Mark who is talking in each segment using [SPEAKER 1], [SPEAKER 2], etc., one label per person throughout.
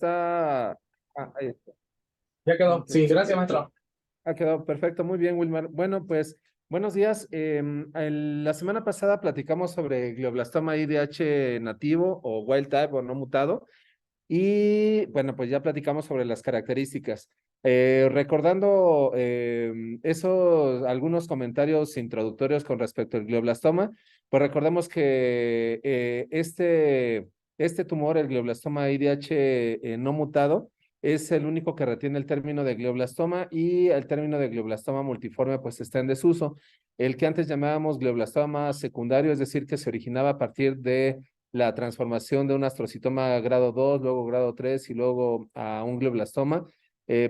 [SPEAKER 1] está. Ahí está.
[SPEAKER 2] Ya quedó. Sí, gracias, maestro.
[SPEAKER 1] Ha quedado perfecto, muy bien, Wilmar. Bueno, pues, buenos días. La semana pasada platicamos sobre glioblastoma IDH nativo o wild type o no mutado. Y bueno, pues ya platicamos sobre las características. Recordando esos algunos comentarios introductorios con respecto al glioblastoma, pues recordemos que este tumor, el glioblastoma IDH no mutado, es el único que retiene el término de glioblastoma y el término de glioblastoma multiforme pues está en desuso. El que antes llamábamos glioblastoma secundario, es decir, que se originaba a partir de la transformación de un astrocitoma grado 2, luego grado 3 y luego a un glioblastoma,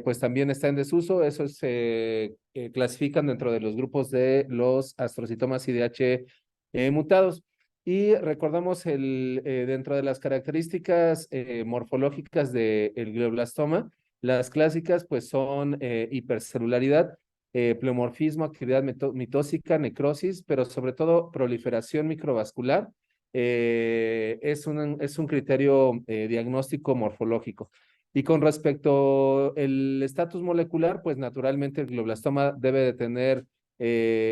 [SPEAKER 1] pues también está en desuso. Eso se clasifican dentro de los grupos de los astrocitomas IDH mutados. Y recordamos dentro de las características morfológicas del glioblastoma, las clásicas pues son hipercelularidad, pleomorfismo, actividad mitósica, necrosis, pero sobre todo proliferación microvascular. Es un criterio diagnóstico morfológico. Y con respecto al estatus molecular, pues naturalmente el glioblastoma debe de tener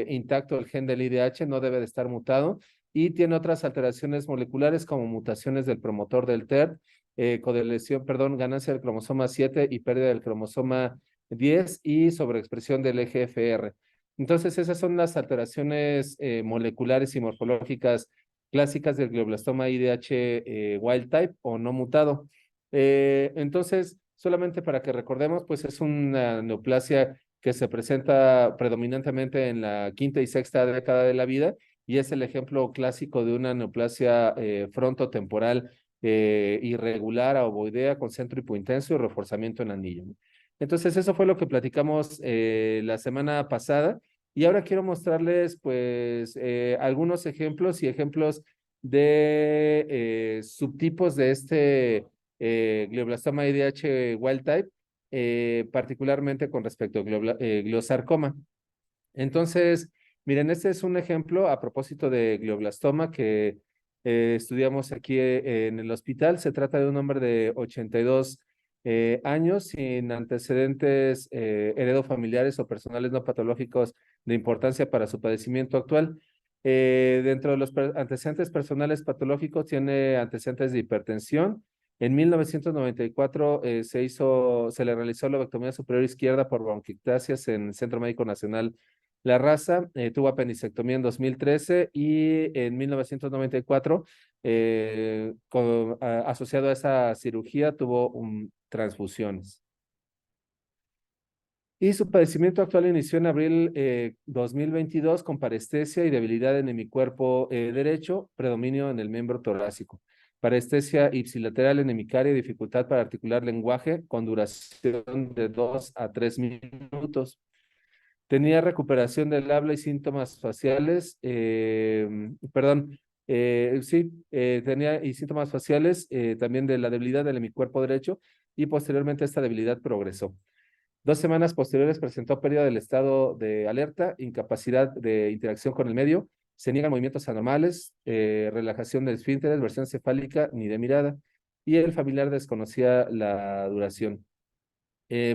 [SPEAKER 1] intacto el gen del IDH, no debe de estar mutado, y tiene otras alteraciones moleculares como mutaciones del promotor del TER, codeleción, perdón, ganancia del cromosoma 7 y pérdida del cromosoma 10 y sobreexpresión del EGFR. Entonces, esas son las alteraciones moleculares y morfológicas clásicas del glioblastoma IDH wild type o no mutado. Entonces, solamente para que recordemos, pues es una neoplasia que se presenta predominantemente en la quinta y sexta década de la vida y es el ejemplo clásico de una neoplasia frontotemporal irregular a ovoidea con centro hipointenso y reforzamiento en anillo. Entonces, eso fue lo que platicamos la semana pasada. Y ahora quiero mostrarles, pues, algunos ejemplos y ejemplos de subtipos de este glioblastoma IDH wild type, particularmente con respecto a gliosarcoma. Entonces, miren, este es un ejemplo a propósito de glioblastoma que estudiamos aquí en el hospital. Se trata de un hombre de 82 años sin antecedentes heredofamiliares o personales no patológicos de importancia para su padecimiento actual. Dentro de los antecedentes personales patológicos tiene antecedentes de hipertensión. En 1994 se le realizó la lobectomía superior izquierda por bronquiectasias en el Centro Médico Nacional La Raza. Tuvo apendicectomía en 2013 y en 1994, asociado a esa cirugía, tuvo transfusiones. Y su padecimiento actual inició en abril 2022 con parestesia y debilidad en hemicuerpo derecho, predominio en el miembro torácico. Parestesia ipsilateral enemicaria y dificultad para articular lenguaje con duración de 2 a 3 minutos. Tenía recuperación del habla y síntomas faciales, tenía y síntomas faciales también de la debilidad del hemicuerpo derecho y posteriormente esta debilidad progresó. 2 semanas posteriores presentó pérdida del estado de alerta, incapacidad de interacción con el medio, se niegan movimientos anormales, relajación del esfínteres, versión cefálica ni de mirada, y el familiar desconocía la duración.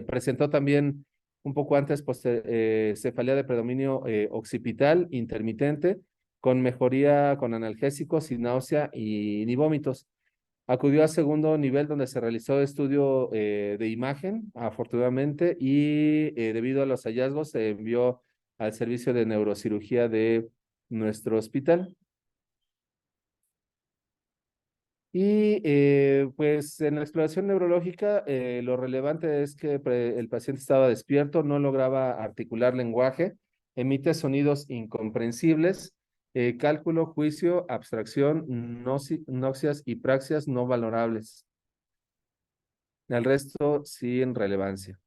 [SPEAKER 1] Presentó también un poco antes cefalea de predominio occipital intermitente, con mejoría con analgésicos, sin náusea y ni vómitos. Acudió a segundo nivel donde se realizó estudio de imagen, afortunadamente, y debido a los hallazgos se envió al servicio de neurocirugía de nuestro hospital. Y pues en la exploración neurológica lo relevante es que el paciente estaba despierto, no lograba articular lenguaje, emite sonidos incomprensibles, cálculo, juicio, abstracción, noxias y praxias no valorables. El resto sin relevancia.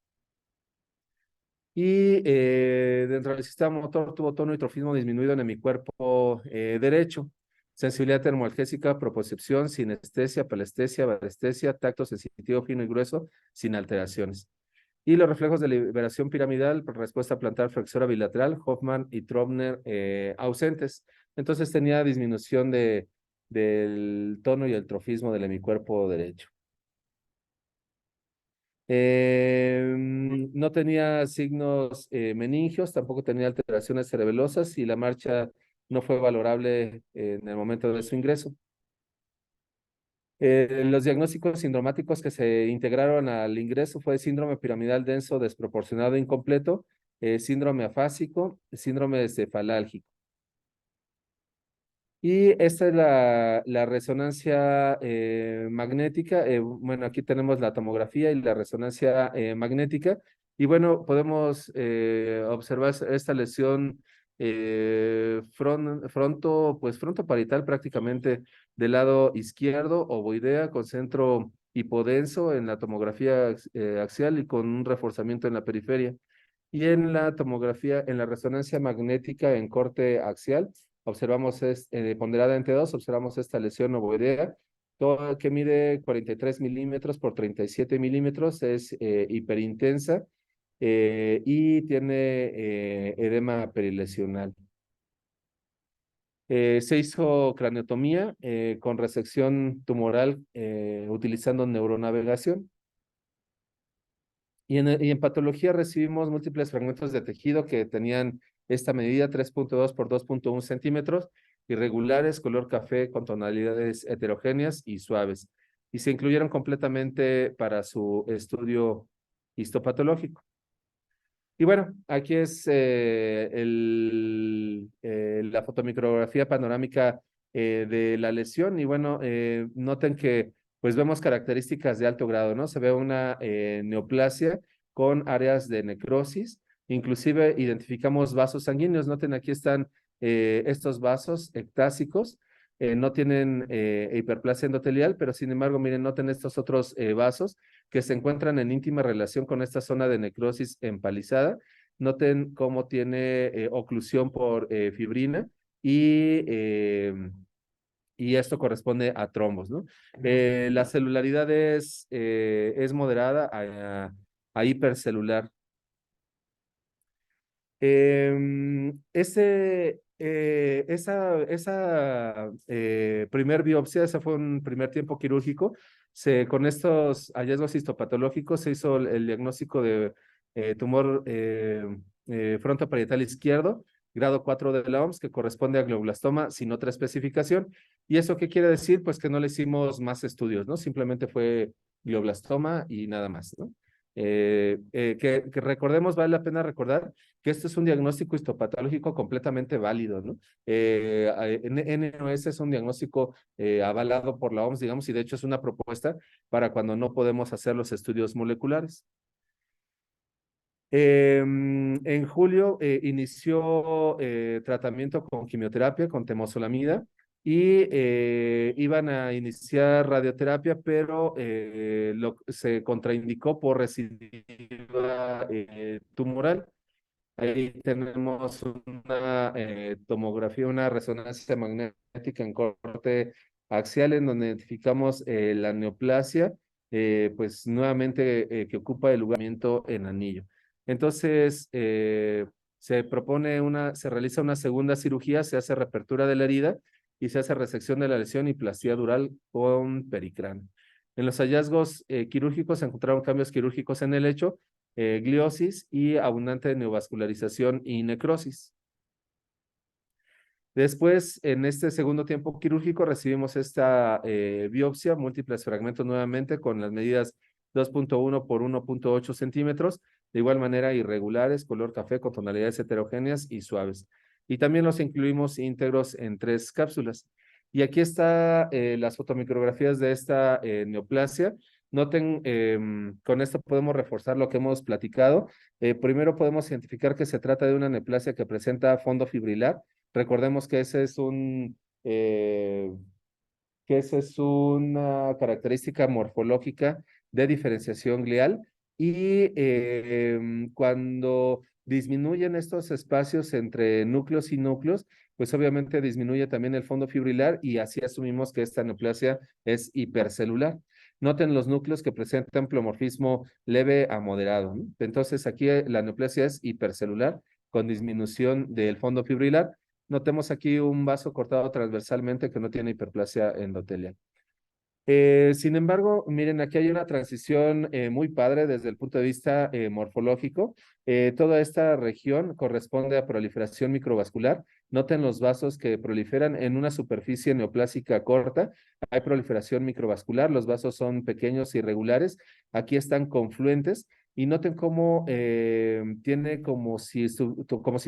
[SPEAKER 1] Y dentro del sistema motor tuvo tono y trofismo disminuido en mi cuerpo derecho. Sensibilidad termoalgésica, propriocepción, sinestesia, palestesia, barestesia, tacto sensitivo fino y grueso, sin alteraciones. Y los reflejos de liberación piramidal, respuesta plantar flexora bilateral, Hoffman y Trobner ausentes. Entonces tenía disminución del tono y el trofismo del hemicuerpo derecho. No tenía signos meningios, tampoco tenía alteraciones cerebelosas y la marcha no fue valorable en el momento de su ingreso. Los diagnósticos sindromáticos que se integraron al ingreso fue síndrome piramidal denso desproporcionado incompleto, síndrome afásico, síndrome cefalálgico. Y esta es la resonancia magnética. Bueno, aquí tenemos la tomografía y la resonancia magnética. Y bueno, podemos observar esta lesión frontoparietal prácticamente del lado izquierdo, ovoidea, con centro hipodenso en la tomografía axial y con un reforzamiento en la periferia. Y en la tomografía, en la resonancia magnética en corte axial, observamos ponderada entre dos, observamos esta lesión ovoidea, que mide 43 milímetros por 37 milímetros, es hiperintensa y tiene edema perilesional. Se hizo craneotomía con resección tumoral utilizando neuronavegación. Y en patología recibimos múltiples fragmentos de tejido que tenían esta medida 3.2 por 2.1 centímetros, irregulares, color café con tonalidades heterogéneas y suaves. Y se incluyeron completamente para su estudio histopatológico. Y bueno, aquí es la fotomicrografía panorámica de la lesión. Y bueno, noten que pues vemos características de alto grado, ¿no? Se ve una neoplasia con áreas de necrosis. Inclusive identificamos vasos sanguíneos. Noten, aquí están estos vasos ectásicos. No tienen hiperplasia endotelial, pero sin embargo, miren, noten estos otros vasos que se encuentran en íntima relación con esta zona de necrosis empalizada. Noten cómo tiene oclusión por fibrina y esto corresponde a trombos, ¿no? La celularidad es moderada a hipercelular. Esa primer biopsia, esa fue un primer tiempo quirúrgico. Con estos hallazgos histopatológicos se hizo el diagnóstico de tumor frontoparietal izquierdo, grado 4 de la OMS, que corresponde a glioblastoma sin otra especificación. ¿Y eso qué quiere decir? Pues que no le hicimos más estudios, ¿no? Simplemente fue glioblastoma y nada más, ¿no? Que recordemos, vale la pena recordar que esto es un diagnóstico histopatológico completamente válido, ¿no? NOS es un diagnóstico avalado por la OMS, digamos, y de hecho es una propuesta para cuando no podemos hacer los estudios moleculares. En julio inició tratamiento con quimioterapia, con temozolomida, y iban a iniciar radioterapia, pero se contraindicó por recidiva tumoral. Ahí tenemos una tomografía, una resonancia magnética en corte axial en donde identificamos la neoplasia, pues nuevamente que ocupa el lugar en anillo. Entonces, se realiza una segunda cirugía, se hace reapertura de la herida y se hace resección de la lesión y plastía dural con pericráneo. En los hallazgos quirúrgicos se encontraron cambios quirúrgicos en el lecho, gliosis y abundante neovascularización y necrosis. Después, en este segundo tiempo quirúrgico, recibimos esta biopsia, múltiples fragmentos nuevamente con las medidas 2.1 por 1.8 centímetros, de igual manera irregulares, color café con tonalidades heterogéneas y suaves. Y también los incluimos íntegros en 3 cápsulas. Y aquí están las fotomicrografías de esta neoplasia. Noten, con esto podemos reforzar lo que hemos platicado. Primero podemos identificar que se trata de una neoplasia que presenta fondo fibrilar. Recordemos que que esa es una característica morfológica de diferenciación glial y cuando disminuyen estos espacios entre núcleos y núcleos, pues obviamente disminuye también el fondo fibrilar y así asumimos que esta neoplasia es hipercelular. Noten los núcleos que presentan pleomorfismo leve a moderado, ¿no? Entonces aquí la neoplasia es hipercelular con disminución del fondo fibrilar. Notemos aquí un vaso cortado transversalmente que no tiene hiperplasia endotelial. Sin embargo, miren, aquí hay una transición muy padre desde el punto de vista morfológico. Toda esta región corresponde a proliferación microvascular. Noten los vasos que proliferan en una superficie neoplásica corta. Hay proliferación microvascular, los vasos son pequeños, irregulares. Aquí están confluentes. Y noten cómo tiene como si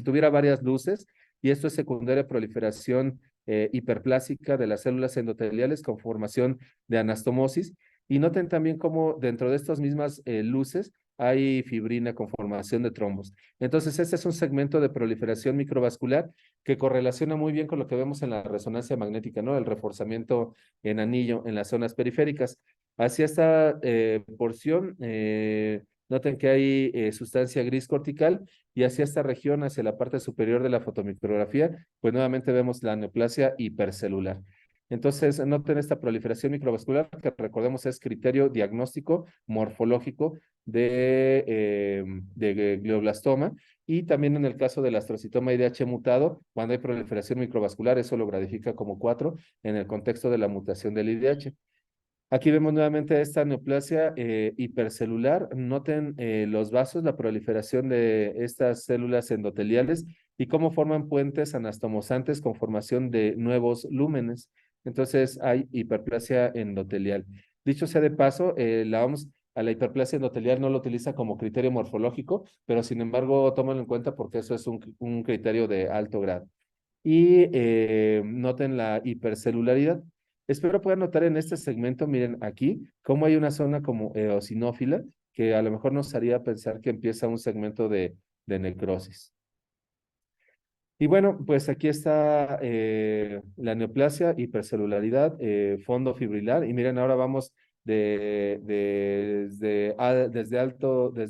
[SPEAKER 1] tuviera varias luces, y esto es secundaria proliferación hiperplásica de las células endoteliales con formación de anastomosis. Y noten también cómo dentro de estas mismas luces hay fibrina con formación de trombos. Entonces, este es un segmento de proliferación microvascular que correlaciona muy bien con lo que vemos en la resonancia magnética, ¿no? El reforzamiento en anillo en las zonas periféricas. Hacia esta porción, noten que hay sustancia gris cortical, y hacia esta región, hacia la parte superior de la fotomicrografía, pues nuevamente vemos la neoplasia hipercelular. Entonces, noten esta proliferación microvascular, que recordemos es criterio diagnóstico morfológico de glioblastoma, y también en el caso del astrocitoma IDH mutado, cuando hay proliferación microvascular, eso lo gradifica como 4 en el contexto de la mutación del IDH. Aquí vemos nuevamente esta neoplasia hipercelular. Noten los vasos, la proliferación de estas células endoteliales y cómo forman puentes anastomosantes con formación de nuevos lúmenes. Entonces hay hiperplasia endotelial. Dicho sea de paso, la OMS a la hiperplasia endotelial no lo utiliza como criterio morfológico, pero sin embargo, tómalo en cuenta porque eso es un criterio de alto grado. Y noten la hipercelularidad. Espero puedan notar en este segmento, miren aquí, cómo hay una zona como eosinófila que a lo mejor nos haría pensar que empieza un segmento de necrosis. Y bueno, pues aquí está la neoplasia, hipercelularidad, fondo fibrilar. Y miren, ahora vamos desde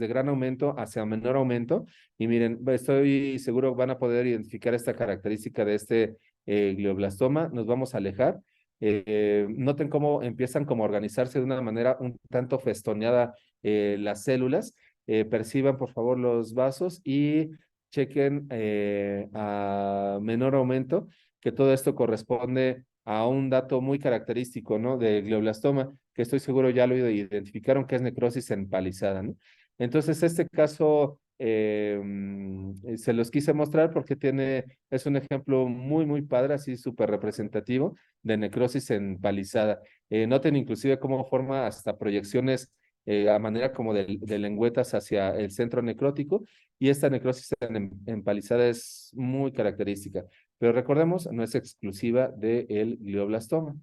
[SPEAKER 1] gran aumento hacia menor aumento. Y miren, estoy seguro van a poder identificar esta característica de este glioblastoma. Nos vamos a alejar. Noten cómo empiezan como a organizarse de una manera un tanto festoneada las células. Perciban por favor los vasos y chequen a menor aumento, que todo esto corresponde a un dato muy característico, ¿no? De glioblastoma, que estoy seguro ya lo identificaron, que es necrosis empalizada, ¿no? Entonces, este caso se los quise mostrar porque es un ejemplo muy, muy padre, así súper representativo de necrosis empalizada. Noten inclusive cómo forma hasta proyecciones a manera como de lengüetas hacia el centro necrótico, y esta necrosis empalizada es muy característica. Pero recordemos, no es exclusiva del glioblastoma.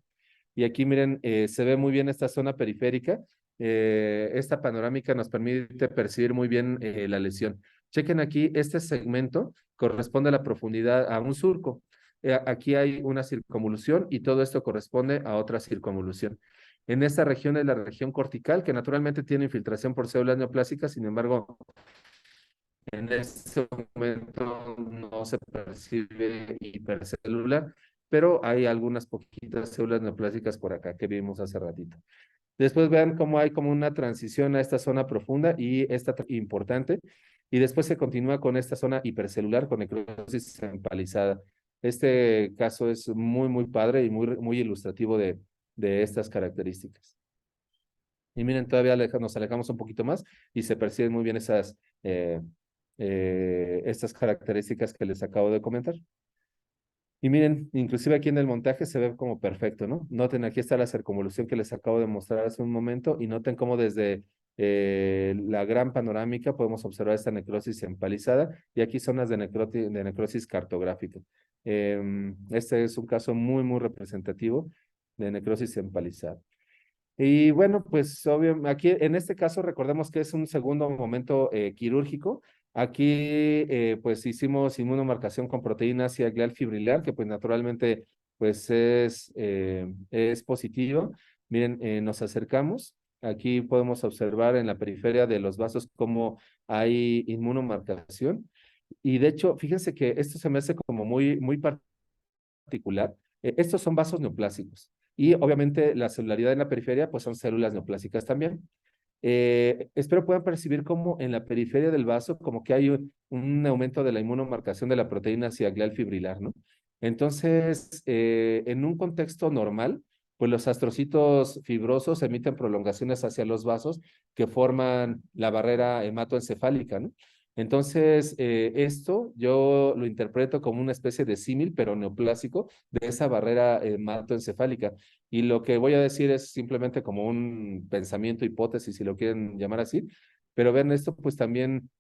[SPEAKER 1] Y aquí miren, se ve muy bien esta zona periférica. Esta panorámica nos permite percibir muy bien la lesión. Chequen aquí, este segmento corresponde a la profundidad, a un surco. Aquí hay una circunvolución y todo esto corresponde a otra circunvolución. En esta región es la región cortical, que naturalmente tiene infiltración por células neoplásicas. Sin embargo, en este momento no se percibe hipercelular, pero hay algunas poquitas células neoplásicas por acá que vimos hace ratito. Después vean cómo hay como una transición a esta zona profunda y esta importante, y después se continúa con esta zona hipercelular con necrosis empalizada. Este caso es muy, muy padre y muy, muy ilustrativo de estas características. Y miren, todavía nos alejamos un poquito más y se perciben muy bien eh, estas características que les acabo de comentar. Y miren, inclusive aquí en el montaje se ve como perfecto, ¿no? Noten, aquí está la circunvolución que les acabo de mostrar hace un momento, y noten cómo desde la gran panorámica podemos observar esta necrosis empalizada, y aquí zonas de necrosis cartográfica. Este es un caso muy, muy representativo de necrosis empalizada. Y bueno, pues obvio, aquí en este caso recordemos que es un segundo momento quirúrgico. Aquí pues hicimos inmunomarcación con proteína ácida glial fibrilar, que pues naturalmente pues es positivo. Miren, nos acercamos. Aquí podemos observar en la periferia de los vasos cómo hay inmunomarcación. Y de hecho, fíjense que esto se me hace como muy, muy particular. Estos son vasos neoplásicos. Y obviamente la celularidad en la periferia, pues son células neoplásicas también. Espero puedan percibir como en la periferia del vaso, como que hay un aumento de la inmunomarcación de la proteína ácida glial fibrilar, ¿no? Entonces, en un contexto normal, pues los astrocitos fibrosos emiten prolongaciones hacia los vasos que forman la barrera hematoencefálica, ¿no? Entonces, esto yo lo interpreto como una especie de símil, pero neoplásico, de esa barrera hematoencefálica. Y lo que voy a decir es simplemente como un pensamiento, hipótesis, si lo quieren llamar así, pero vean esto, pues también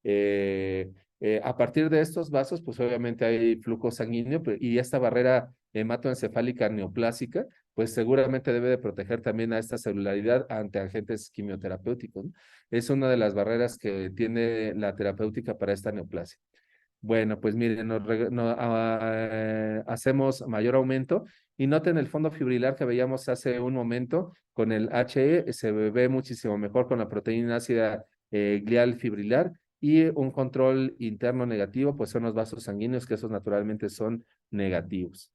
[SPEAKER 1] a partir de estos vasos, pues obviamente hay flujo sanguíneo y esta barrera hematoencefálica neoplásica, pues seguramente debe de proteger también a esta celularidad ante agentes quimioterapéuticos, ¿no? Es una de las barreras que tiene la terapéutica para esta neoplasia. Bueno, pues miren, hacemos mayor aumento y noten el fondo fibrilar que veíamos hace un momento con el HE, se ve muchísimo mejor con la proteína ácida glial fibrilar y un control interno negativo, pues son los vasos sanguíneos, que esos naturalmente son negativos.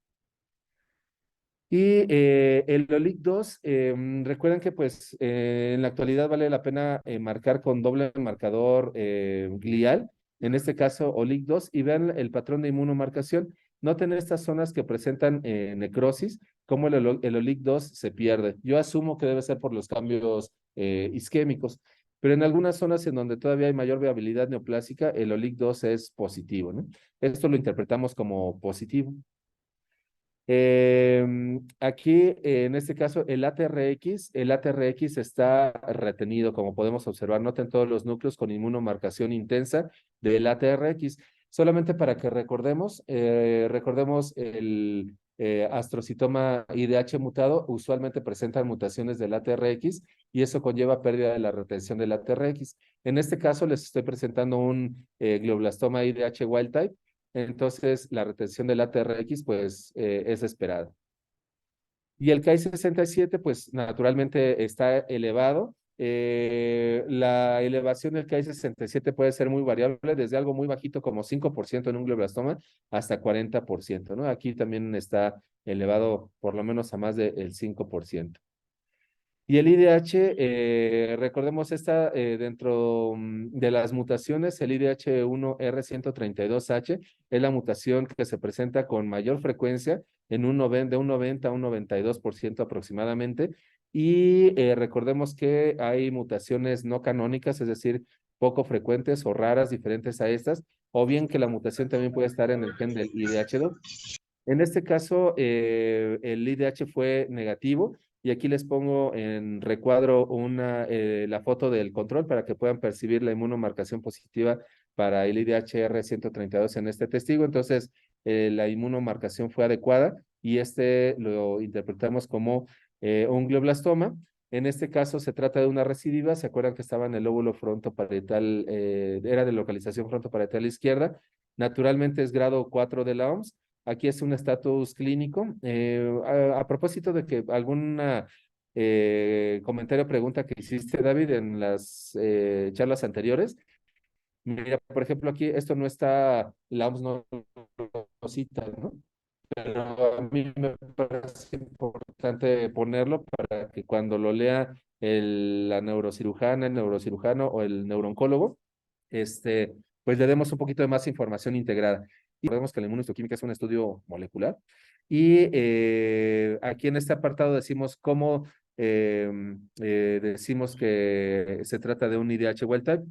[SPEAKER 1] Y el OLIC2, recuerden que pues en la actualidad vale la pena marcar con doble marcador glial, en este caso OLIC2, y vean el patrón de inmunomarcación. Noten estas zonas que presentan necrosis, cómo el OLIC2 se pierde. Yo asumo que debe ser por los cambios isquémicos, pero en algunas zonas en donde todavía hay mayor viabilidad neoplásica, el OLIC2 es positivo, ¿no? Esto lo interpretamos como positivo. Aquí, en este caso, el ATRX está retenido, como podemos observar. Noten todos los núcleos con inmunomarcación intensa del ATRX. Solamente para que recordemos el astrocitoma IDH mutado, usualmente presentan mutaciones del ATRX y eso conlleva pérdida de la retención del ATRX. En este caso, les estoy presentando un glioblastoma IDH wild type. Entonces, la retención del ATRX, pues, es esperada. Y el KI67, pues, naturalmente está elevado. La elevación del KI67 puede ser muy variable, desde algo muy bajito como 5% en un glioblastoma hasta 40%, ¿no? Aquí también está elevado por lo menos a más del 5%. Y el IDH, recordemos, está dentro de las mutaciones, el IDH1R132H es la mutación que se presenta con mayor frecuencia de un 90 a un 92% aproximadamente. Y recordemos que hay mutaciones no canónicas, es decir, poco frecuentes o raras, diferentes a estas, o bien que la mutación también puede estar en el gen del IDH2. En este caso, el IDH fue negativo y aquí les pongo en recuadro la foto del control para que puedan percibir la inmunomarcación positiva para el IDH-R132 en este testigo. Entonces, la inmunomarcación fue adecuada y este lo interpretamos como un glioblastoma. En este caso se trata de una recidiva. ¿Se acuerdan que estaba en el lóbulo frontoparietal? Era de localización frontoparietal izquierda. Naturalmente es grado 4 de la OMS. Aquí es un estatus clínico. A propósito de que alguna comentario o pregunta que hiciste, David, en las charlas anteriores. Mira, por ejemplo, aquí esto no está, la OMS no lo cita, ¿no? Pero a mí me parece importante ponerlo para que cuando lo lea la neurocirujana, el neurocirujano o el neurooncólogo, pues le demos un poquito de más información integrada. Y recordemos que la inmunohistoquímica es un estudio molecular. Y aquí en este apartado decimos cómo decimos que se trata de un IDH wild type.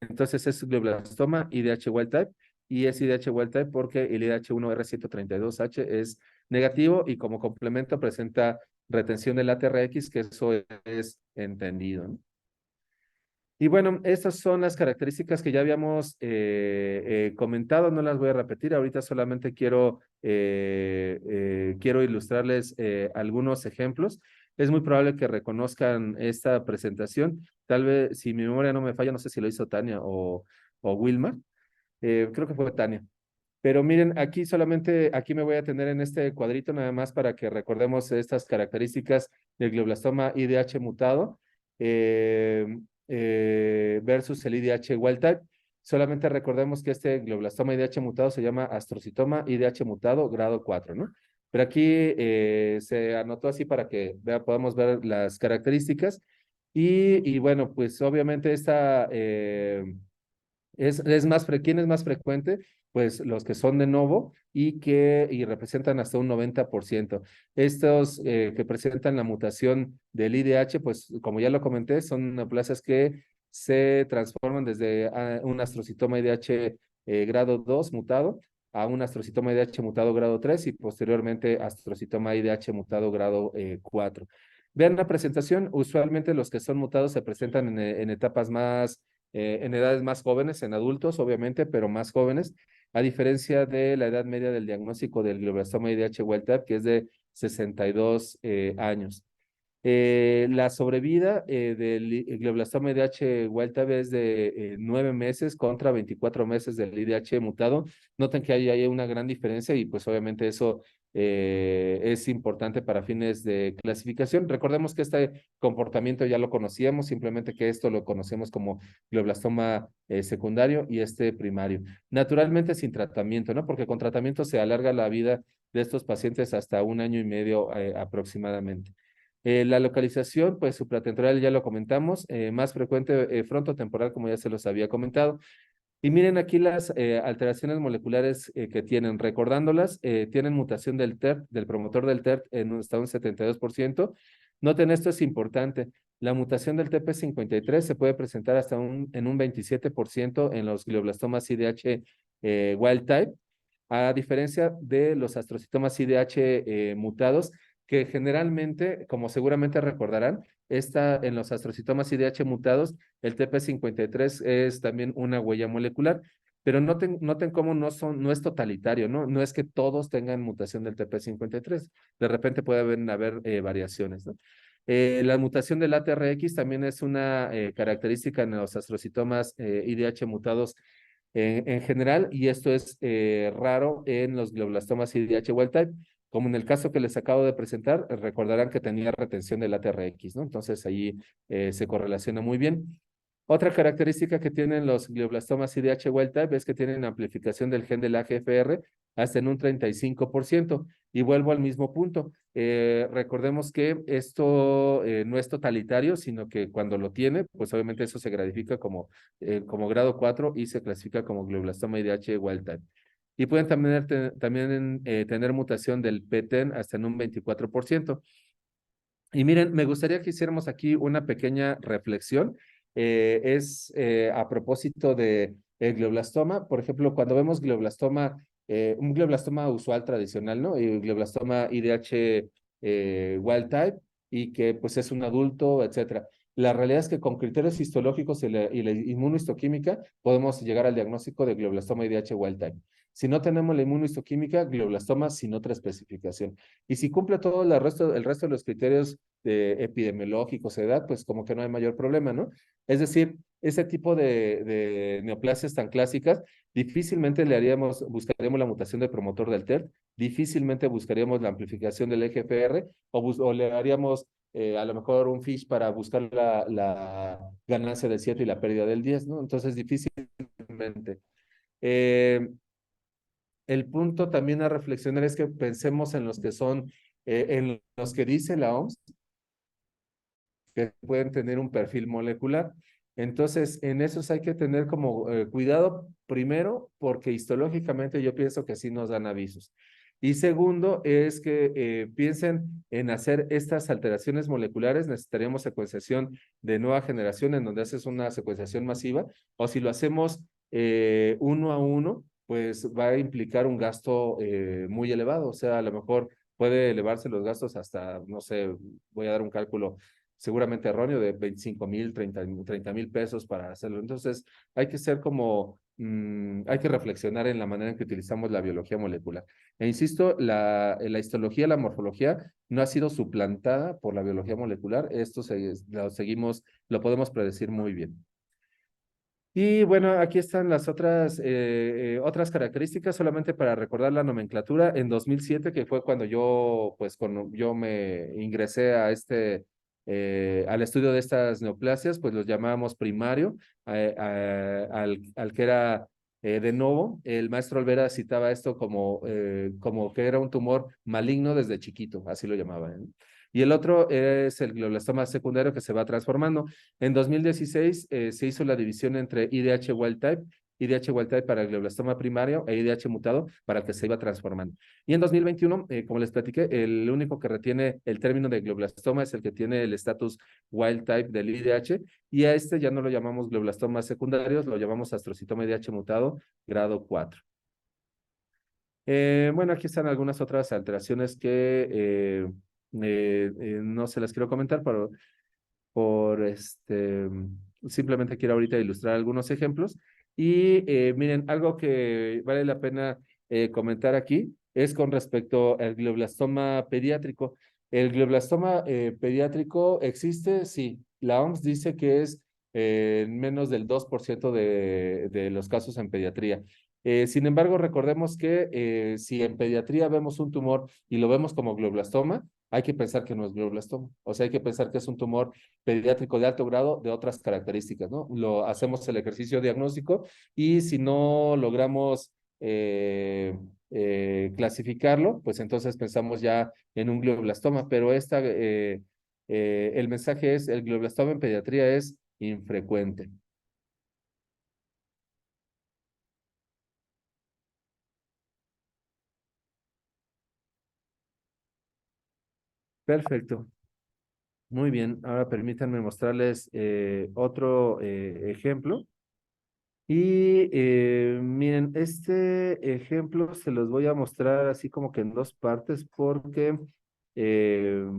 [SPEAKER 1] Entonces es glioblastoma IDH wild type y es IDH wild type porque el IDH1R132H es negativo y como complemento presenta retención del ATRX, que eso es entendido, ¿no? Y bueno, estas son las características que ya habíamos comentado, no las voy a repetir, ahorita solamente quiero ilustrarles algunos ejemplos. Es muy probable que reconozcan esta presentación, tal vez si mi memoria no me falla, no sé si lo hizo Tania o Wilma, creo que fue Tania. Pero miren, aquí me voy a tener en este cuadrito nada más para que recordemos estas características del glioblastoma IDH mutado versus el IDH wild type. Solamente recordemos que este glioblastoma IDH mutado se llama astrocitoma IDH mutado grado 4, ¿no? Pero aquí se anotó así para que podamos ver las características. Y bueno, pues obviamente esta ¿quién es más frecuente? pues los que son de novo y representan hasta un 90%. Estos que presentan la mutación del IDH, pues como ya lo comenté, son neoplasias que se transforman desde un astrocitoma IDH grado 2 mutado a un astrocitoma IDH mutado grado 3 y posteriormente astrocitoma IDH mutado grado 4. Vean la presentación, usualmente los que son mutados se presentan en etapas más, en edades más jóvenes, en adultos obviamente, pero más jóvenes, a diferencia de la edad media del diagnóstico del glioblastoma IDH wild type, que es de 62 años. La sobrevida del glioblastoma IDH wild type es de 9 meses contra 24 meses del IDH mutado. Noten que hay una gran diferencia y pues obviamente eso es importante para fines de clasificación. Recordemos que este comportamiento ya lo conocíamos, simplemente que esto lo conocemos como glioblastoma secundario y este primario. Naturalmente sin tratamiento, ¿no? Porque con tratamiento se alarga la vida de estos pacientes hasta 1 año y medio aproximadamente. La localización, pues supratemporal ya lo comentamos, más frecuente frontotemporal, como ya se los había comentado. Y miren aquí las alteraciones moleculares que tienen, recordándolas, tienen mutación del TERT, del promotor del TERT hasta un 72%. Noten, esto es importante, la mutación del TP53 se puede presentar hasta en un 27% en los glioblastomas IDH wild type, a diferencia de los astrocitomas IDH mutados, que generalmente, como seguramente recordarán, en los astrocitomas IDH mutados, el TP53 es también una huella molecular, pero noten cómo no es totalitario, ¿no? No es que todos tengan mutación del TP53. De repente puede haber variaciones, ¿no? La mutación del ATRX también es una característica en los astrocitomas IDH mutados en general, y esto es raro en los glioblastomas IDH wild type, como en el caso que les acabo de presentar, recordarán que tenía retención del ATRX, ¿no? Entonces ahí se correlaciona muy bien. Otra característica que tienen los glioblastomas IDH wild type es que tienen amplificación del gen del AGFR hasta en un 35%. Y vuelvo al mismo punto. Recordemos que esto no es totalitario, sino que cuando lo tiene, pues obviamente eso se gradifica como grado 4 y se clasifica como glioblastoma IDH wild type. Y pueden también tener mutación del PTEN hasta en un 24%. Y miren, me gustaría que hiciéramos aquí una pequeña reflexión. A propósito de el glioblastoma. Por ejemplo, cuando vemos glioblastoma, un glioblastoma usual tradicional, ¿no? Y glioblastoma IDH wild type y que pues es un adulto, etcétera. La realidad es que con criterios histológicos y la inmunohistoquímica podemos llegar al diagnóstico de glioblastoma IDH wild type. Si no tenemos la inmunohistoquímica, glioblastoma sin otra especificación. Y si cumple todo el resto de los criterios epidemiológicos, edad, pues como que no hay mayor problema, ¿no? Es decir, ese tipo de neoplasias tan clásicas, difícilmente buscaríamos la mutación del promotor del TERT, difícilmente buscaríamos la amplificación del EGFR o le haríamos a lo mejor un FISH para buscar la ganancia del 7 y la pérdida del 10, ¿no? Entonces, difícilmente. Eh, el punto también a reflexionar es que pensemos en los que son, en los que dice la OMS, que pueden tener un perfil molecular. Entonces, en esos hay que tener como cuidado, primero, porque histológicamente yo pienso que sí nos dan avisos. Y segundo, es que piensen en hacer estas alteraciones moleculares, necesitaríamos secuenciación de nueva generación en donde haces una secuenciación masiva, o si lo hacemos uno a uno, pues va a implicar un gasto muy elevado, o sea, a lo mejor puede elevarse los gastos hasta, no sé, voy a dar un cálculo seguramente erróneo de 25,000, 30,000 pesos para hacerlo. Entonces, hay que ser hay que reflexionar en la manera en que utilizamos la biología molecular. E insisto, la histología, la morfología no ha sido suplantada por la biología molecular. Lo podemos predecir muy bien. Y bueno, aquí están las otras características, solamente para recordar la nomenclatura. En 2007, que fue cuando yo me ingresé al estudio de estas neoplasias, pues los llamábamos primario, al que era de novo. El maestro Olvera citaba esto como que era un tumor maligno desde chiquito, así lo llamaba, ¿eh? Y el otro es el glioblastoma secundario que se va transformando. En 2016 se hizo la división entre IDH wild type IDH wild type para el glioblastoma primario e IDH mutado para el que se iba transformando. Y en 2021, como les platiqué, el único que retiene el término de glioblastoma es el que tiene el estatus wild type del IDH, y a este ya no lo llamamos glioblastomas secundarios, lo llamamos astrocitoma IDH mutado grado 4. Bueno, aquí están algunas otras alteraciones que no se las quiero comentar, pero simplemente quiero ahorita ilustrar algunos ejemplos. Y miren, algo que vale la pena comentar aquí es con respecto al glioblastoma pediátrico. ¿El glioblastoma pediátrico existe? Sí. La OMS dice que es menos del 2% de los casos en pediatría. Sin embargo, recordemos que si en pediatría vemos un tumor y lo vemos como glioblastoma, hay que pensar que no es glioblastoma. O sea, hay que pensar que es un tumor pediátrico de alto grado de otras características, ¿no? Hacemos el ejercicio diagnóstico y si no logramos clasificarlo, pues entonces pensamos ya en un glioblastoma, pero el mensaje es, el glioblastoma en pediatría es infrecuente. Perfecto. Muy bien. Ahora permítanme mostrarles otro ejemplo. Y miren, este ejemplo se los voy a mostrar así como que en dos partes porque, eh,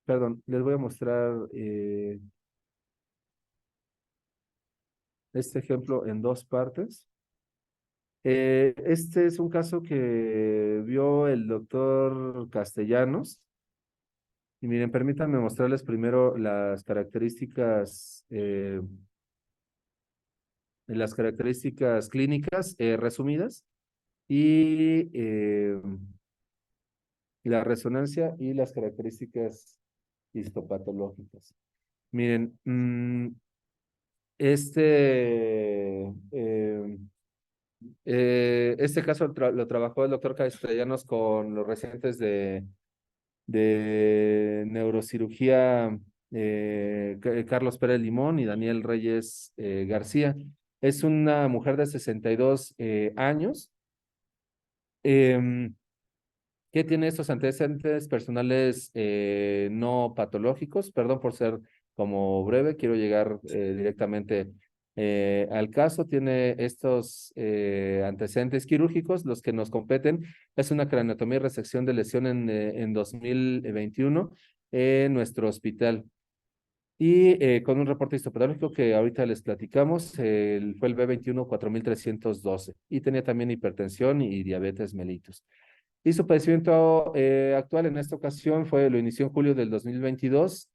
[SPEAKER 1] perdón, les voy a mostrar este ejemplo en dos partes. Este es un caso que vio el doctor Castellanos. Y miren, permítanme mostrarles primero las características clínicas resumidas y la resonancia y las características histopatológicas. Miren, este caso lo trabajó el doctor Castellanos con los residentes de neurocirugía Carlos Pérez Limón y Daniel Reyes García. Es una mujer de 62 años. Que tiene estos antecedentes personales no patológicos. Perdón por ser como breve, quiero llegar directamente al caso. Tiene estos antecedentes quirúrgicos, los que nos competen. Es una craneotomía y resección de lesión en 2021 en nuestro hospital. Y con un reporte histopatológico que ahorita les platicamos, fue el B21-4312. Y tenía también hipertensión y diabetes mellitus. Y su padecimiento actual en esta ocasión lo inició en julio del 2022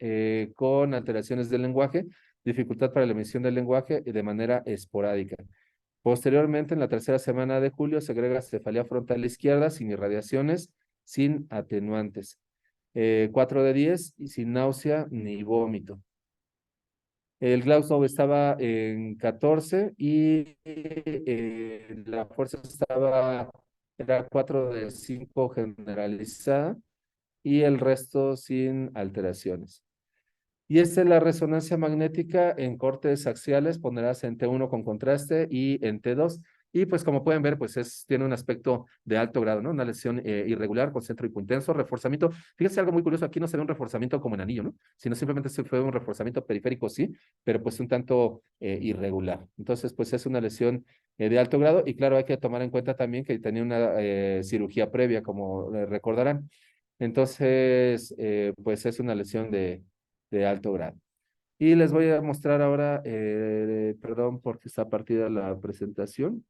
[SPEAKER 1] con alteraciones del lenguaje, dificultad para la emisión del lenguaje de manera esporádica. Posteriormente, en la tercera semana de julio, se agrega cefalea frontal izquierda sin irradiaciones, sin atenuantes. 4 de 10 y sin náusea ni vómito. El Glasgow estaba en 14 y la fuerza era 4 de 5 generalizada y el resto sin alteraciones. Y esta es la resonancia magnética en cortes axiales, pondrás en T1 con contraste y en T2. Y pues como pueden ver, pues tiene un aspecto de alto grado, ¿no? Una lesión irregular con centro hipointenso, reforzamiento. Fíjense algo muy curioso, aquí no se ve un reforzamiento como en anillo, ¿no? Sino simplemente se fue un reforzamiento periférico, sí, pero pues un tanto irregular. Entonces, pues es una lesión de alto grado y claro, hay que tomar en cuenta también que tenía una cirugía previa, como recordarán. Entonces, pues es una lesión de alto grado. Y les voy a mostrar ahora, perdón porque está partida la presentación,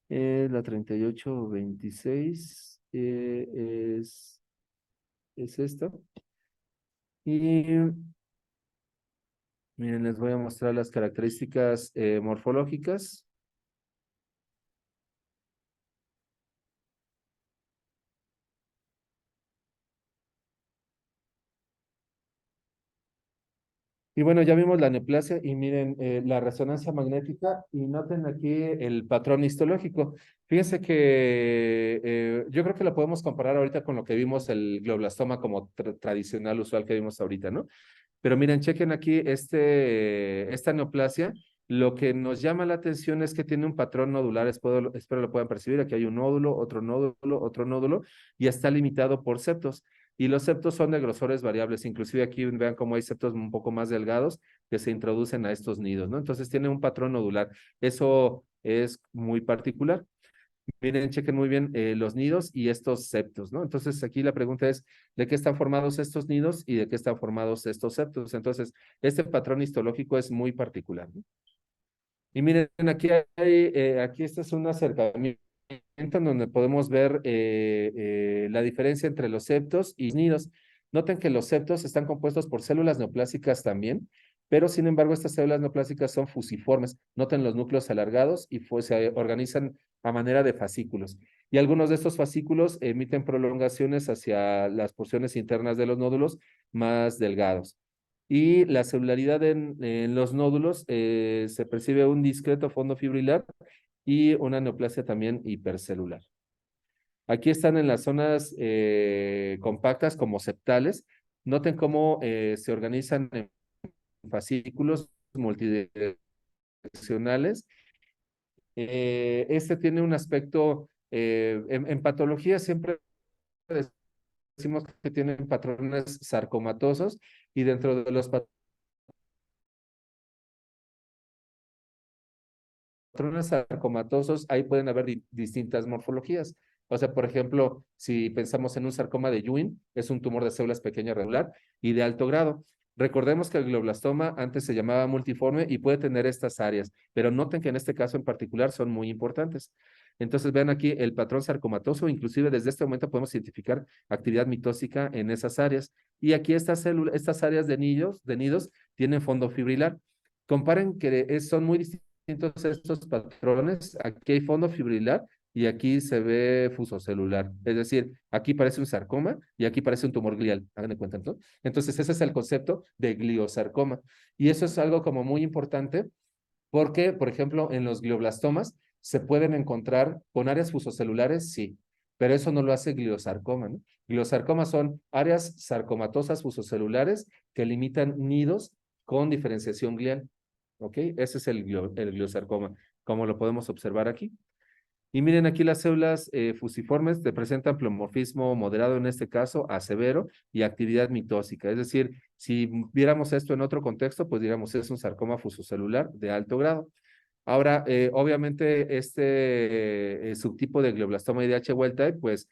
[SPEAKER 1] la 3826 es esta. Y miren, les voy a mostrar las características morfológicas. Y bueno, ya vimos la neoplasia y miren la resonancia magnética y noten aquí el patrón histológico. Fíjense que yo creo que lo podemos comparar ahorita con lo que vimos el glioblastoma como tradicional, usual que vimos ahorita, ¿no? Pero miren, chequen aquí esta neoplasia Lo que nos llama la atención es que tiene un patrón nodular, espero lo puedan percibir. Aquí hay un nódulo, otro nódulo, y está limitado por septos. Y los septos son de grosores variables. Inclusive aquí vean cómo hay septos un poco más delgados que se introducen a estos nidos, ¿no? Entonces tiene un patrón nodular. Eso es muy particular. Miren, chequen muy bien los nidos y estos septos, ¿no? Entonces aquí la pregunta es, ¿de qué están formados estos nidos y de qué están formados estos septos? Entonces, este patrón histológico es muy particular, ¿no? Y miren, aquí este es un acercamiento en donde podemos ver la diferencia entre los septos y nidos. Noten que los septos están compuestos por células neoplásicas también, pero sin embargo estas células neoplásicas son fusiformes. Noten los núcleos alargados y se organizan a manera de fascículos. Y algunos de estos fascículos emiten prolongaciones hacia las porciones internas de los nódulos más delgados. Y la celularidad en los nódulos se percibe un discreto fondo fibrilar y una neoplasia también hipercelular. Aquí están en las zonas compactas como septales. Noten cómo se organizan en fascículos multidireccionales. Este tiene un aspecto, en patología siempre decimos que tienen patrones sarcomatosos y dentro de los patrones sarcomatosos, ahí pueden haber distintas morfologías. O sea, por ejemplo, si pensamos en un sarcoma de Ewing, es un tumor de células pequeñas regular y de alto grado. Recordemos que el glioblastoma antes se llamaba multiforme y puede tener estas áreas, pero noten que en este caso en particular son muy importantes. Entonces, vean aquí el patrón sarcomatoso, inclusive desde este momento podemos identificar actividad mitótica en esas áreas. Y aquí estas áreas de nidos tienen fondo fibrilar. Comparen que son muy distintos estos patrones. Aquí hay fondo fibrilar y aquí se ve fusocelular. Es decir, aquí parece un sarcoma y aquí parece un tumor glial. Hagan de cuenta, ¿no? Entonces, ese es el concepto de gliosarcoma. Y eso es algo como muy importante porque, por ejemplo, en los glioblastomas se pueden encontrar con áreas fusocelulares, sí, pero eso no lo hace gliosarcoma, ¿no? Gliosarcomas son áreas sarcomatosas fusocelulares que limitan nidos con diferenciación glial. ¿Ok? Ese es el gliosarcoma, como lo podemos observar aquí. Y miren aquí las células fusiformes te presentan pleomorfismo moderado en este caso a severo y actividad mitósica. Es decir, si viéramos esto en otro contexto, pues diríamos es un sarcoma fusocelular de alto grado. Ahora, obviamente, este subtipo de glioblastoma IDH wild type, pues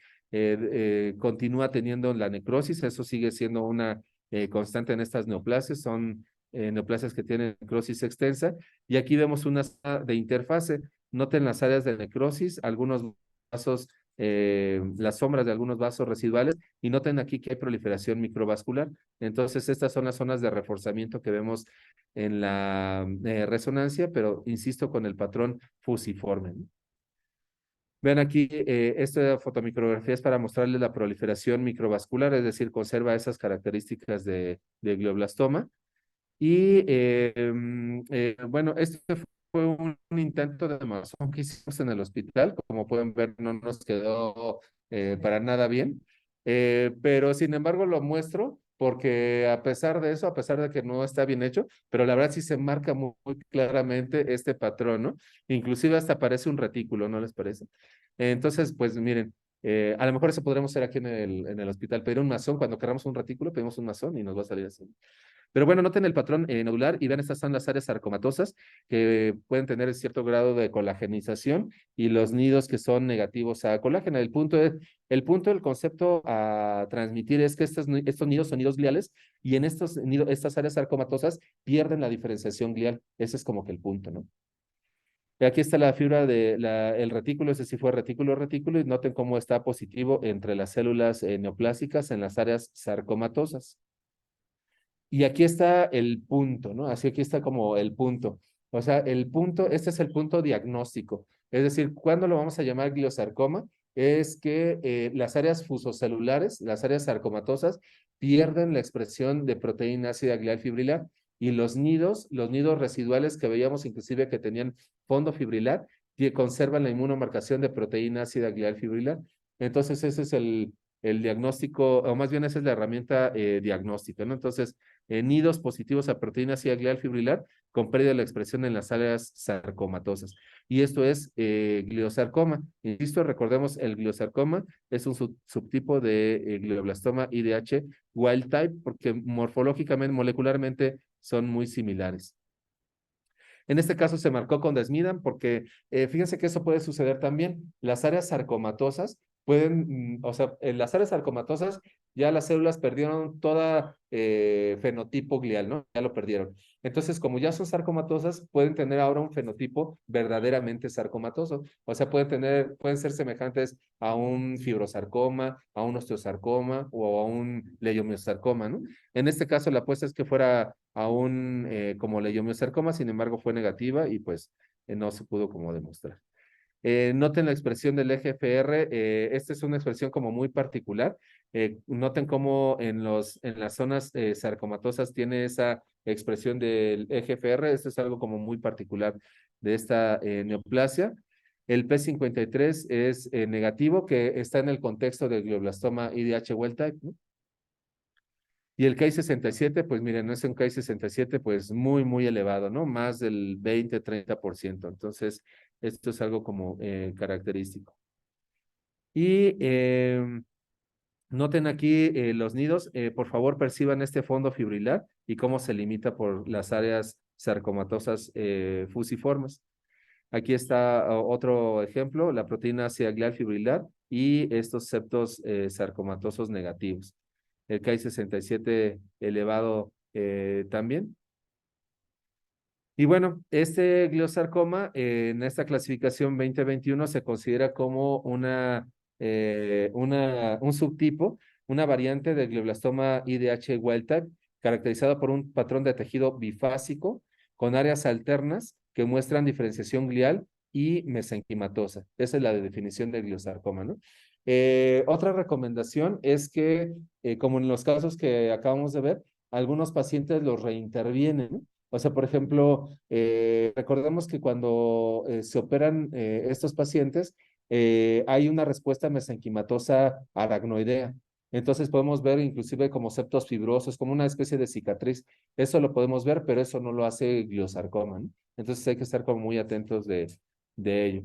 [SPEAKER 1] continúa teniendo la necrosis. Eso sigue siendo una constante en estas neoplasias. Son neoplasias que tienen necrosis extensa. Y aquí vemos una de interfase. Noten las áreas de necrosis, algunos vasos, las sombras de algunos vasos residuales, y noten aquí que hay proliferación microvascular. Entonces, estas son las zonas de reforzamiento que vemos en la resonancia, pero insisto con el patrón fusiforme, ¿no? Vean aquí, esta fotomicrografía es para mostrarles la proliferación microvascular, es decir, conserva esas características de glioblastoma. Y bueno, este fue un intento de masón que hicimos en el hospital. Como pueden ver, no nos quedó para nada bien. Pero sin embargo lo muestro porque a pesar de eso, a pesar de que no está bien hecho, pero la verdad sí se marca muy claramente este patrón, ¿no? Inclusive hasta parece un retículo, ¿no les parece? Entonces, pues miren, a lo mejor eso podremos hacer aquí en el hospital, pedir un masón, cuando queramos un retículo, pedimos un masón y nos va a salir así. Pero bueno, noten el patrón nodular y vean, estas son las áreas sarcomatosas que pueden tener cierto grado de colagenización y los nidos que son negativos a colágeno. El punto del concepto a transmitir es que estos nidos son nidos gliales y en estas áreas sarcomatosas pierden la diferenciación glial. Ese es como que el punto, ¿no? Y aquí está la fibra el retículo, ese sí fue retículo, y noten cómo está positivo entre las células neoplásicas en las áreas sarcomatosas. Y aquí está el punto, ¿no? Así aquí está como el punto. O sea, el punto, este es el punto diagnóstico. Es decir, ¿cuándo lo vamos a llamar gliosarcoma? Es que las áreas fusocelulares, las áreas sarcomatosas, pierden la expresión de proteína ácida glial fibrilar y los nidos residuales que veíamos inclusive que tenían fondo fibrilar, que conservan la inmunomarcación de proteína ácida glial fibrilar. Entonces, ese es el diagnóstico, o más bien esa es la herramienta diagnóstica, ¿no? Entonces, nidos positivos a proteína ácida glial fibrilar con pérdida de la expresión en las áreas sarcomatosas. Y esto es gliosarcoma. Insisto, recordemos, el gliosarcoma es un subtipo de glioblastoma IDH wild type, porque morfológicamente, molecularmente, son muy similares. En este caso se marcó con desmidan porque fíjense que eso puede suceder también. Las áreas sarcomatosas pueden, o sea, en las áreas sarcomatosas ya las células perdieron toda fenotipo glial, ¿no? Ya lo perdieron. Entonces, como ya son sarcomatosas, pueden tener ahora un fenotipo verdaderamente sarcomatoso. O sea, pueden ser semejantes a un fibrosarcoma, a un osteosarcoma o a un leiomiosarcoma, ¿no? En este caso, la apuesta es que fuera aún como leiomiosarcoma, sin embargo, fue negativa y pues no se pudo como demostrar. Noten la expresión del EGFR, esta es una expresión como muy particular. Noten cómo en las zonas sarcomatosas tiene esa expresión del EGFR, esto es algo como muy particular de esta neoplasia. El P53 es negativo, que está en el contexto del glioblastoma IDH wild type, ¿no? Y el Ki-67, pues miren, es un Ki-67 pues muy, muy elevado, ¿no? Más del 20-30%. Entonces, esto es algo como característico. Y noten aquí los nidos. Por favor, perciban este fondo fibrilar y cómo se limita por las áreas sarcomatosas fusiformes. Aquí está otro ejemplo, la proteína ácida glial fibrilar y estos septos sarcomatosos negativos. El Ki-67 elevado también. Y bueno, este gliosarcoma en esta clasificación 2021 se considera como un subtipo, una variante del glioblastoma IDH wild type, caracterizado por un patrón de tejido bifásico con áreas alternas que muestran diferenciación glial y mesenquimatosa. Esa es la definición del gliosarcoma, ¿no? Otra recomendación es que, como en los casos que acabamos de ver, algunos pacientes los reintervienen, ¿no? O sea, por ejemplo, recordemos que cuando se operan estos pacientes, hay una respuesta mesenquimatosa aracnoidea. Entonces podemos ver inclusive como septos fibrosos, como una especie de cicatriz. Eso lo podemos ver, pero eso no lo hace gliosarcoma, ¿no? Entonces hay que estar como muy atentos de ello.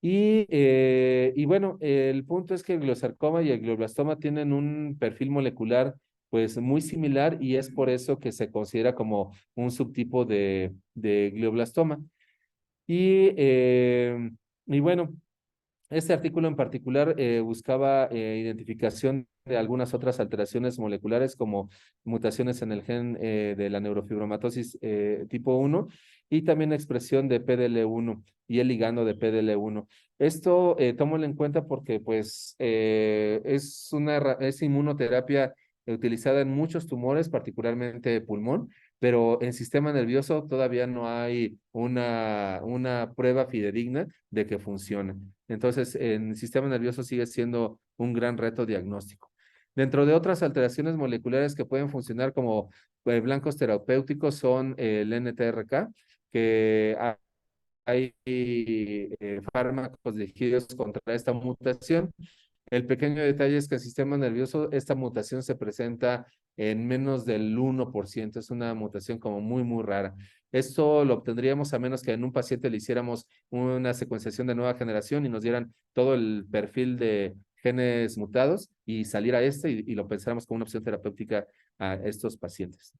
[SPEAKER 1] Y bueno, el punto es que el gliosarcoma y el glioblastoma tienen un perfil molecular pues muy similar y es por eso que se considera como un subtipo de glioblastoma. Y, eh, y bueno, este artículo en particular buscaba identificación de algunas otras alteraciones moleculares como mutaciones en el gen de la neurofibromatosis tipo 1 y también expresión de PDL1 y el ligando de PDL1. Esto tómalo en cuenta porque pues es inmunoterapia utilizada en muchos tumores, particularmente de pulmón, pero en sistema nervioso todavía no hay una prueba fidedigna de que funcione. Entonces, en el sistema nervioso sigue siendo un gran reto diagnóstico. Dentro de otras alteraciones moleculares que pueden funcionar como blancos terapéuticos son el NTRK, que hay fármacos dirigidos contra esta mutación. El pequeño detalle es que el sistema nervioso, esta mutación se presenta en menos del 1%, es una mutación como muy, muy rara. Esto lo obtendríamos a menos que en un paciente le hiciéramos una secuenciación de nueva generación y nos dieran todo el perfil de genes mutados y saliera y lo pensáramos como una opción terapéutica a estos pacientes.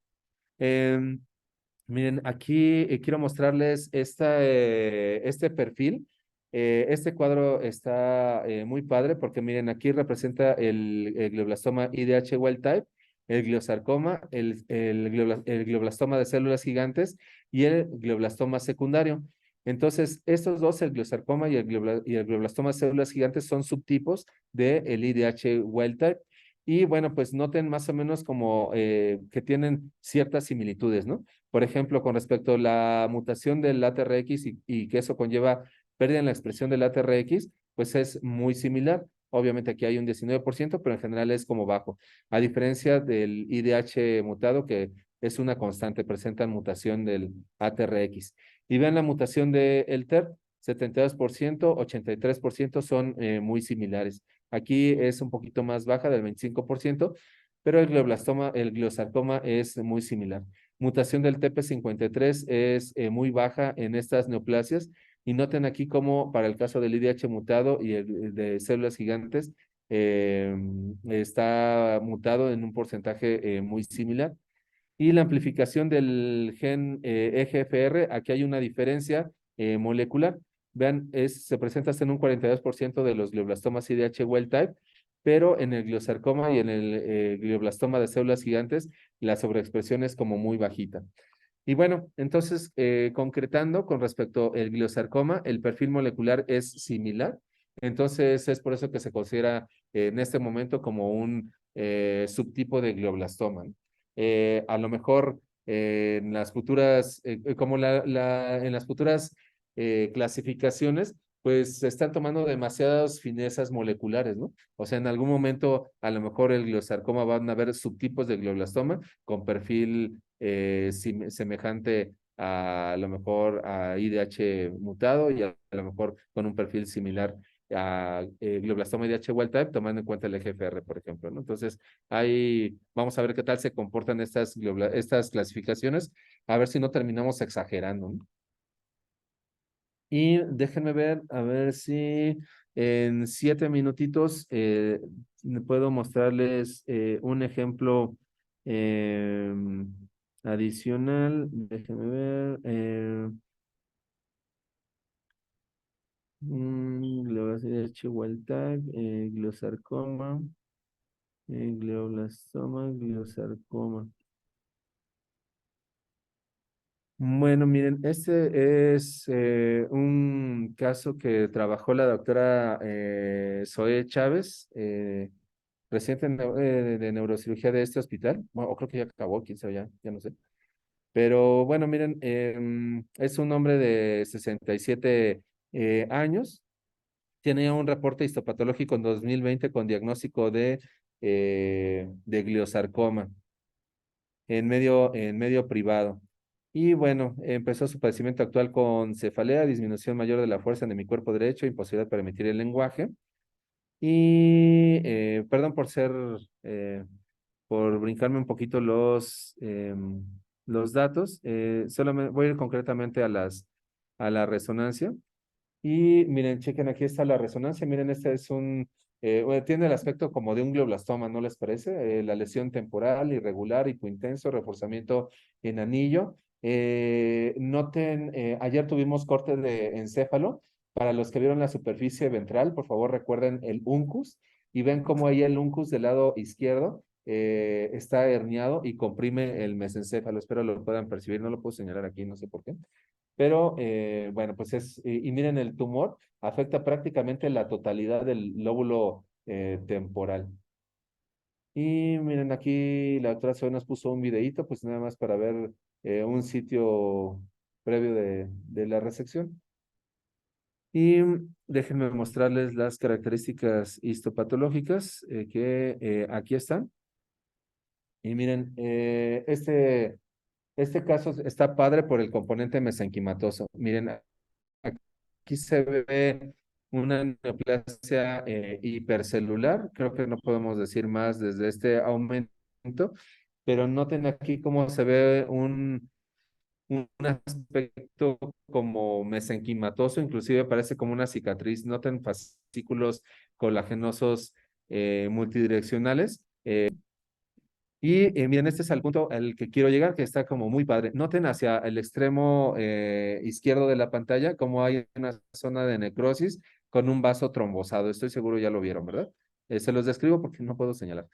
[SPEAKER 1] Miren, aquí quiero mostrarles este perfil. Este cuadro está muy padre porque miren, aquí representa el glioblastoma IDH wild type, el gliosarcoma, el glioblastoma de células gigantes y el glioblastoma secundario. Entonces, estos dos, el gliosarcoma y el glioblastoma de células gigantes, son subtipos del IDH wild type. Y bueno, pues noten más o menos como que tienen ciertas similitudes, ¿no? Por ejemplo, con respecto a la mutación del ATRX y que eso conlleva pérdida en la expresión del ATRX, pues es muy similar. Obviamente aquí hay un 19%, pero en general es como bajo. A diferencia del IDH mutado, que es una constante, presentan mutación del ATRX. Y vean la mutación del TER, 72%, 83% son muy similares. Aquí es un poquito más baja, del 25%, pero el glioblastoma, el gliosarcoma es muy similar. mutación del TP53 es muy baja en estas neoplasias. Y noten aquí cómo para el caso del IDH mutado y el de células gigantes está mutado en un porcentaje muy similar. Y la amplificación del gen EGFR, aquí hay una diferencia molecular. Vean, se presenta hasta en un 42% de los glioblastomas IDH wild type, pero en el gliosarcoma y en el glioblastoma de células gigantes, la sobreexpresión es como muy bajita. Y bueno, entonces, concretando con respecto al gliosarcoma, el perfil molecular es similar. Entonces, es por eso que se considera en este momento como un subtipo de glioblastoma, ¿no? A lo mejor en las futuras, como en las futuras clasificaciones, pues se están tomando demasiadas finezas moleculares, ¿no? O sea, en algún momento, a lo mejor el gliosarcoma van a haber subtipos de glioblastoma con perfil semejante a lo mejor a IDH mutado y a lo mejor con un perfil similar a glioblastoma IDH wild type, tomando en cuenta el EGFR, por ejemplo, ¿no? Entonces, vamos a ver qué tal se comportan estas clasificaciones, a ver si no terminamos exagerando, ¿no? Y déjenme ver, a ver si en 7 minutitos puedo mostrarles un ejemplo eh, adicional. Déjenme ver. Glioblastoma wild type, gliosarcoma, glioblastoma, gliosarcoma. Bueno, miren, este es un caso que trabajó la doctora Zoe Chávez, residente de neurocirugía de este hospital. Bueno, o creo que ya acabó, quién sabe, ya no sé. Pero bueno, miren, es un hombre de 67 años. Tiene un reporte histopatológico en 2020 con diagnóstico de gliosarcoma en medio privado. Y bueno, empezó su padecimiento actual con cefalea, disminución mayor de la fuerza de mi cuerpo derecho, imposibilidad para emitir el lenguaje. Y perdón por brincarme un poquito los datos. Solamente voy a ir concretamente a la resonancia. Y miren, chequen, aquí está la resonancia. Miren, este es bueno, tiene el aspecto como de un glioblastoma, ¿no les parece? La lesión temporal, irregular, hipointenso, reforzamiento en anillo. Noten, ayer tuvimos corte de encéfalo. Para los que vieron la superficie ventral, por favor recuerden el uncus y ven cómo ahí el uncus del lado izquierdo está herniado y comprime el mesencéfalo. Espero lo puedan percibir, no lo puedo señalar aquí, no sé por qué. Pero bueno, pues y miren, el tumor afecta prácticamente la totalidad del lóbulo temporal. Y miren, aquí la doctora Zoe nos puso un videíto, pues nada más para ver un sitio previo de la resección. Y déjenme mostrarles las características histopatológicas que aquí están. Y miren, este caso está padre por el componente mesenquimatoso. Miren, aquí se ve una neoplasia hipercelular. Creo que no podemos decir más desde este aumento, pero noten aquí cómo se ve un aspecto como mesenquimatoso, inclusive parece como una cicatriz. Noten fascículos colagenosos multidireccionales. Y miren, este es el punto al que quiero llegar, que está como muy padre. Noten hacia el extremo izquierdo de la pantalla cómo hay una zona de necrosis con un vaso trombosado. Estoy seguro ya lo vieron, ¿verdad? Se los describo porque no puedo señalar.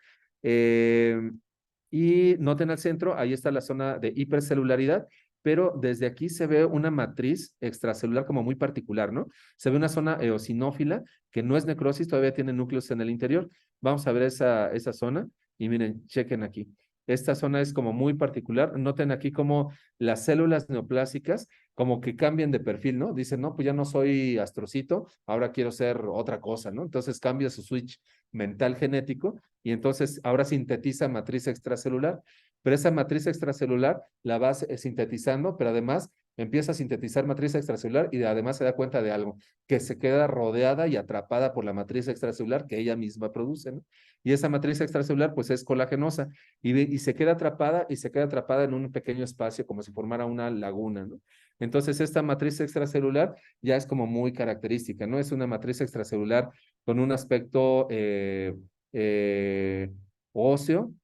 [SPEAKER 1] Y noten al centro, ahí está la zona de hipercelularidad, pero desde aquí se ve una matriz extracelular como muy particular, ¿no? Se ve una zona eosinófila que no es necrosis, todavía tiene núcleos en el interior. Vamos a ver esa zona. Y miren, chequen aquí. Esta zona es como muy particular. Noten aquí como las células neoplásicas como que cambian de perfil, ¿no? Dicen, no, pues ya no soy astrocito, ahora quiero ser otra cosa, ¿no? Entonces cambia su switch mental genético y entonces ahora sintetiza matriz extracelular, pero esa matriz extracelular la va sintetizando, pero además Empieza a sintetizar matriz extracelular y además se da cuenta de algo, que se queda rodeada y atrapada por la matriz extracelular que ella misma produce, ¿no? Y esa matriz extracelular pues es colagenosa y se queda atrapada y se queda atrapada en un pequeño espacio como si formara una laguna, ¿no? Entonces esta matriz extracelular ya es como muy característica, ¿no? Es una matriz extracelular con un aspecto eh, óseo,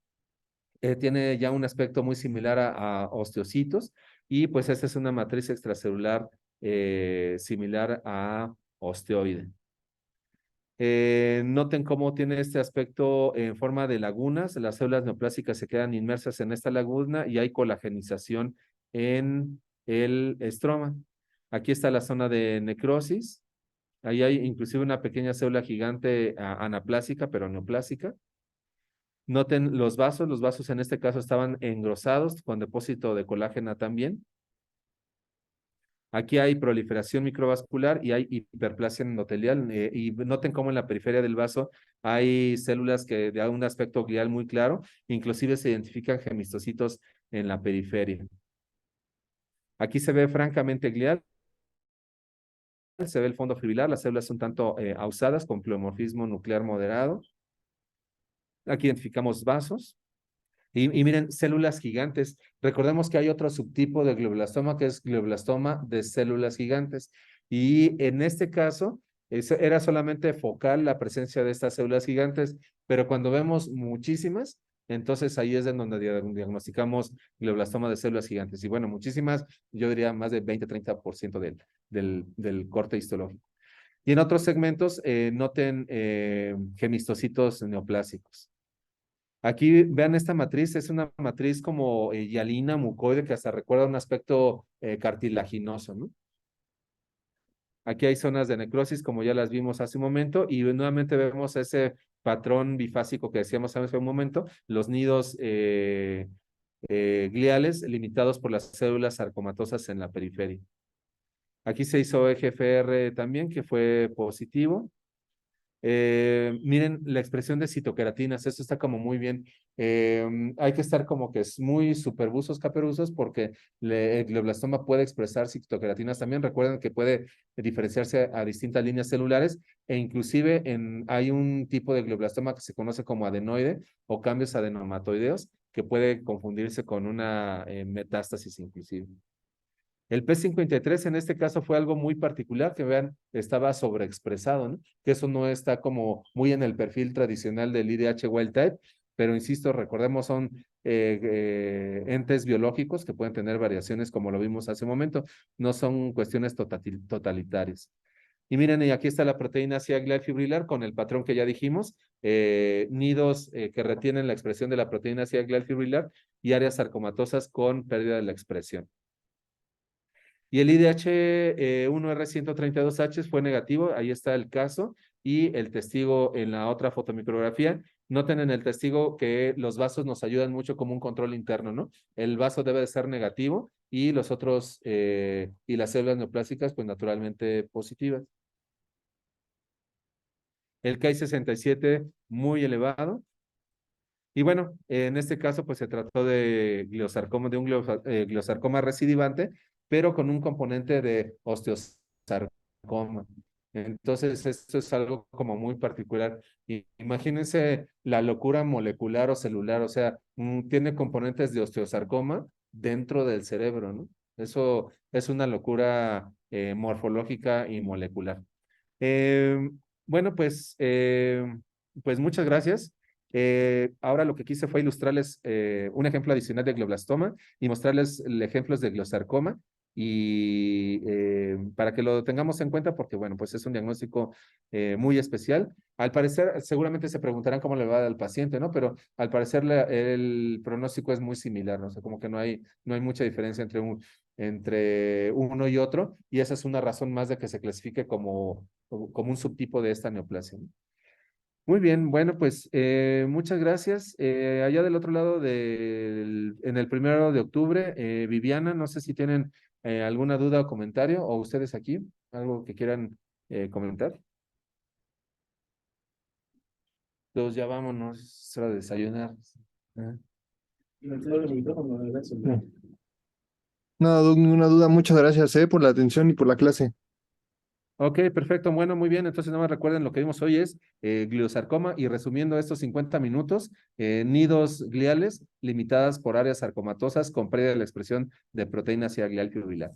[SPEAKER 1] tiene ya un aspecto muy similar a osteocitos y pues esta es una matriz extracelular similar a osteoide. Noten cómo tiene este aspecto en forma de lagunas. Las células neoplásicas se quedan inmersas en esta laguna y hay colagenización en el estroma. Aquí está la zona de necrosis. Ahí hay inclusive una pequeña célula gigante anaplásica, pero neoplásica. Noten los vasos en este caso estaban engrosados con depósito de colágeno también. Aquí hay proliferación microvascular y hay hiperplasia endotelial. Y noten cómo en la periferia del vaso hay células que de un aspecto glial muy claro, inclusive se identifican gemistocitos en la periferia. Aquí se ve francamente glial, se ve el fondo fibrilar, las células son tanto ausadas con pleomorfismo nuclear moderado. Aquí identificamos vasos. Y miren, células gigantes. Recordemos que hay otro subtipo de glioblastoma que es glioblastoma de células gigantes. Y en este caso, era solamente focal la presencia de estas células gigantes, pero cuando vemos muchísimas, entonces ahí es en donde diagnosticamos glioblastoma de células gigantes. Y bueno, muchísimas, yo diría más de 20-30% del corte histológico. Y en otros segmentos, noten gemistocitos neoplásicos. Aquí vean esta matriz, es una matriz como hialina, mucoide, que hasta recuerda un aspecto cartilaginoso, ¿no? Aquí hay zonas de necrosis, como ya las vimos hace un momento, y nuevamente vemos ese patrón bifásico que decíamos hace un momento, los nidos gliales limitados por las células sarcomatosas en la periferia. Aquí se hizo EGFR también, que fue positivo. Miren la expresión de citoqueratinas, eso está como muy bien. Hay que estar como que es muy superbuzos caperuzos porque el glioblastoma puede expresar citoqueratinas también. Recuerden que puede diferenciarse a distintas líneas celulares e inclusive hay un tipo de glioblastoma que se conoce como adenoide o cambios adenomatoideos que puede confundirse con una metástasis inclusive. El P53 en este caso fue algo muy particular, que vean, estaba sobreexpresado, ¿no? Que eso no está como muy en el perfil tradicional del IDH wild type, pero insisto, recordemos, son entes biológicos que pueden tener variaciones como lo vimos hace un momento, no son cuestiones totalitarias. Y miren, y aquí está la proteína CIA glial fibrilar con el patrón que ya dijimos, nidos que retienen la expresión de la proteína CIA glial fibrilar y áreas sarcomatosas con pérdida de la expresión. Y el IDH1R132H fue negativo, ahí está el caso, y el testigo en la otra fotomicrografía. Noten en el testigo que los vasos nos ayudan mucho como un control interno, ¿no? El vaso debe de ser negativo y los otros, y las células neoplásicas, pues naturalmente positivas. El Ki67 muy elevado. Y bueno, en este caso, pues se trató de gliosarcoma, de un gliosarcoma recidivante, pero con un componente de osteosarcoma. Entonces, esto es algo como muy particular. Y imagínense la locura molecular o celular, o sea, tiene componentes de osteosarcoma dentro del cerebro, ¿no? Eso es una locura morfológica y molecular. Eh, bueno, pues muchas gracias. Ahora lo que quise fue ilustrarles un ejemplo adicional de glioblastoma y mostrarles ejemplos de gliosarcoma y para que lo tengamos en cuenta porque, bueno, pues es un diagnóstico muy especial. Al parecer, seguramente se preguntarán cómo le va al paciente, ¿no? Pero al parecer el pronóstico es muy similar, ¿no? O sea, como que no hay mucha diferencia entre uno y otro, y esa es una razón más de que se clasifique como un subtipo de esta neoplasia, ¿no? Muy bien, bueno, pues muchas gracias. Allá del otro lado, en el 1 de octubre, Viviana, no sé si tienen alguna duda o comentario, o ustedes aquí, algo que quieran comentar. Entonces ya vámonos, es hora de desayunar. Ah.
[SPEAKER 3] No, Doc, ninguna duda. Muchas gracias, por la atención y por la clase.
[SPEAKER 1] Ok, perfecto. Bueno, muy bien. Entonces, nada más recuerden lo que vimos hoy es gliosarcoma y resumiendo estos 50 minutos, nidos gliales limitadas por áreas sarcomatosas con pérdida de la expresión de proteína ácida glial fibrilar.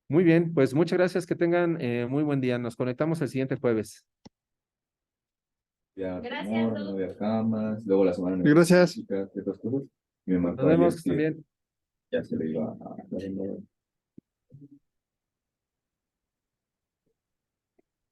[SPEAKER 1] Muy bien, pues muchas gracias. Que tengan muy buen día. Nos conectamos el siguiente jueves.
[SPEAKER 4] Ya,
[SPEAKER 5] Gracias,
[SPEAKER 4] tumor,
[SPEAKER 5] Doc.
[SPEAKER 4] no había camas, luego la semana
[SPEAKER 3] Gracias.
[SPEAKER 4] ciertas cosas, y me
[SPEAKER 1] Nos
[SPEAKER 4] marcó ayer
[SPEAKER 1] vemos
[SPEAKER 4] que
[SPEAKER 1] también.
[SPEAKER 4] ya se le iba a